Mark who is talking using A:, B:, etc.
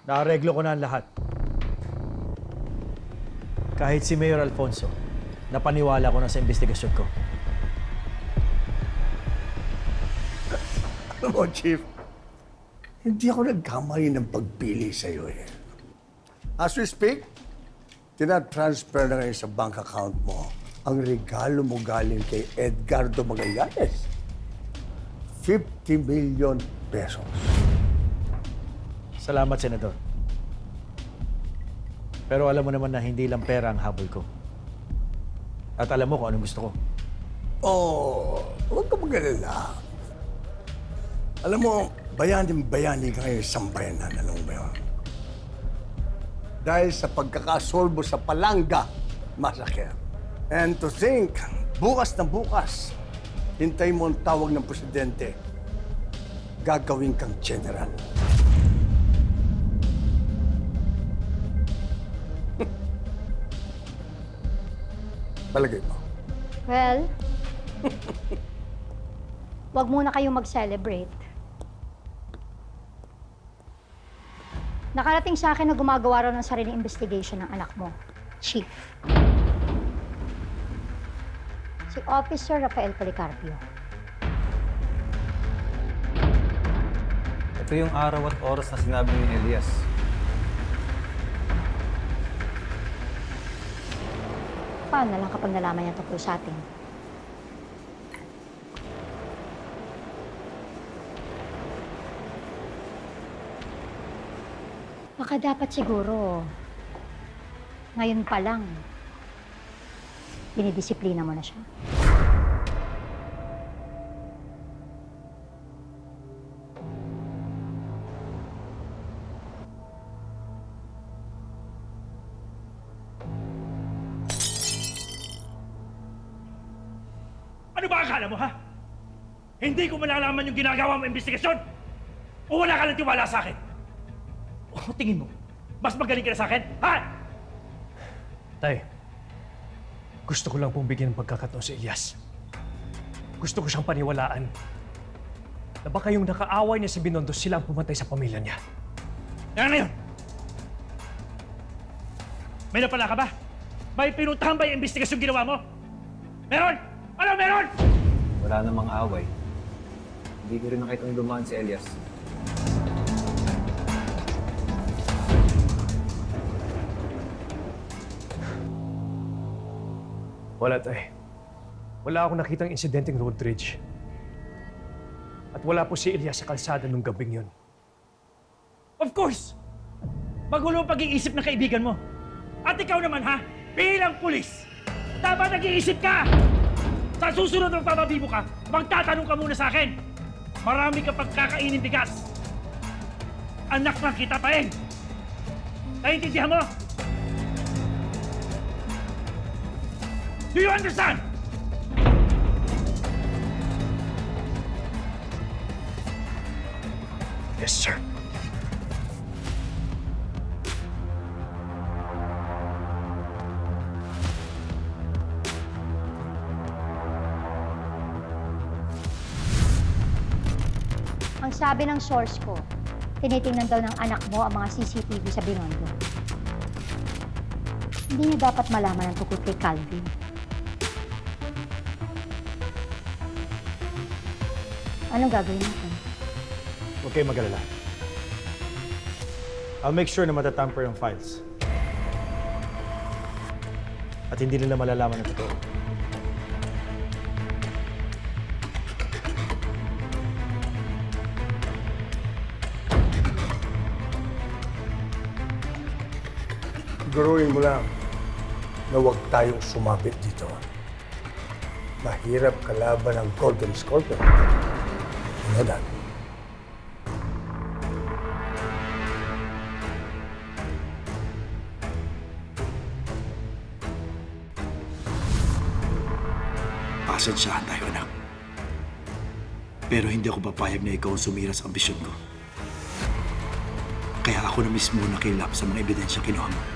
A: Naareglo ko na ang lahat. Kahit si Mayor Alfonso, napaniwala ko na sa investigasyon ko.
B: Alam mo, Chief, hindi ako nagkamali ng pagpili sa'yo eh. As we speak, tinatransfer na ngayon sa bank account mo ang regalo mo galing kay Edgardo Magallanes. 50 million pesos.
A: Salamat, Senador. Pero alam mo naman na hindi lang pera ang habol ko. At alam mo kung anong gusto ko.
B: Oh, huwag ka mag-alala. Alam mo, bayani ka ngayon sa bayanan, alam mo ba yun? Dahil sa pagkakasolbo sa palangga, massacre. And to think, bukas na bukas, hintay mo ang tawag ng presidente, gagawin kang general. Palagay mo.
C: Well, wag muna kayong mag-celebrate. Nakarating sa akin na gumagawa raw ng sariling investigation ng anak mo, Chief. Si Officer Rafael Policarpio.
D: Ito yung araw at oras na sinabi ni Elias.
C: Paano na lang kapag nalaman niya tungkol sa atin? Baka dapat siguro, ngayon pa lang, dinidisiplina mo na siya.
E: Ano ba akala mo, ha? Hindi ko malalaman yung ginagawa mo investigasyon? O wala ka ng tiwala sa akin? O tingin mo, mas magaling ka na sa akin, ha?
F: Tay, gusto ko lang pong bigyan ng pagkakataon si Elias. Gusto ko siyang paniwalaan na baka yung nakaaway niya si Binondo sila ang pumatay sa pamilya niya.
E: Kaya ngayon, may napala ka ba? May pinuntahan ba yung investigasyon ginawa mo? Meron? Ano meron?
D: Wala namang away. Hindi ko rin nakitang dumaan si Elias.
F: Wala, Tay. Wala akong nakitang insidenteng road rage. At wala po si Elias sa kalsada nung gabing yun.
E: Of course! Magulo ang pag-iisip ng kaibigan mo. At ikaw naman, ha? Bilang pulis, dapat nag-iisip ka! Sa susunod ng papabibo ka, magtatanong ka muna sa akin. Marami ka pagkakainin bigas. Anak ng kita pa eh. Naiintindihan mo? Do you understand?
F: Yes, sir.
C: Ang sabi ng source ko, tinitingnan daw ng anak mo ang mga CCTV sa Binondo. Hindi niya dapat malaman ang tungkol kay Calvin. Anong gagawin natin?
A: Huwag kayong mag-alala. I'll make sure na matatamper yung files. At hindi nila malalaman ang totoo.
B: Siguruhin mo lang na huwag tayong sumabit dito. Mahirap kalaban ang Golden Scorpion. You know that?
G: Pasensyahan tayo, anak. Pero hindi ako papayag na ikaw ang sumira sa ambisyon ko. Kaya ako na mismo nakilap sa mga ebidensya kinuha mo.